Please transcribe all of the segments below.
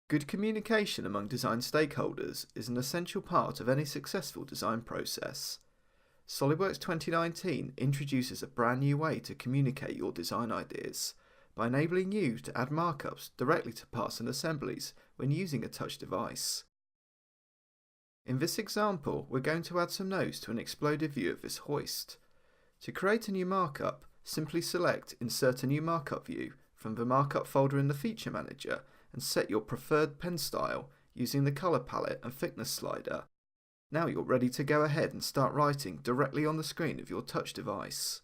Good communication among design stakeholders is an essential part of any successful design process. SOLIDWORKS 2019 introduces a brand new way to communicate your design ideas by enabling you to add markups directly to parts and assemblies when using a touch device. In this example, we're going to add some nodes to an exploded view of this hoist. To create a new markup, simply select Insert a new markup view from the markup folder in the Feature Manager and set your preferred pen style using the color palette and thickness slider. Now you're ready to go ahead and start writing directly on the screen of your touch device.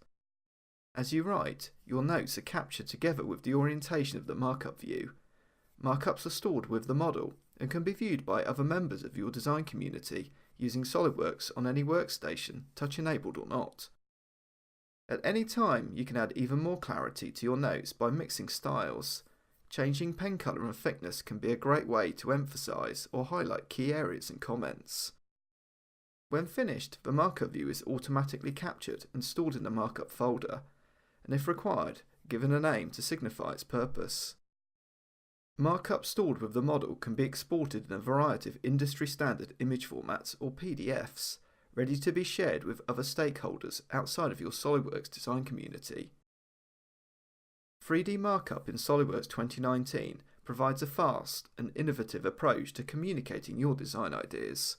As you write, your notes are captured together with the orientation of the markup view. Markups are stored with the model and can be viewed by other members of your design community using SOLIDWORKS on any workstation, touch enabled or not. At any time, you can add even more clarity to your notes by mixing styles. Changing pen color and thickness can be a great way to emphasize or highlight key areas and comments. When finished, the markup view is automatically captured and stored in the markup folder, and if required, given a name to signify its purpose. Markup stored with the model can be exported in a variety of industry-standard image formats or PDFs, ready to be shared with other stakeholders outside of your SOLIDWORKS design community. 3D markup in SOLIDWORKS 2019 provides a fast and innovative approach to communicating your design ideas.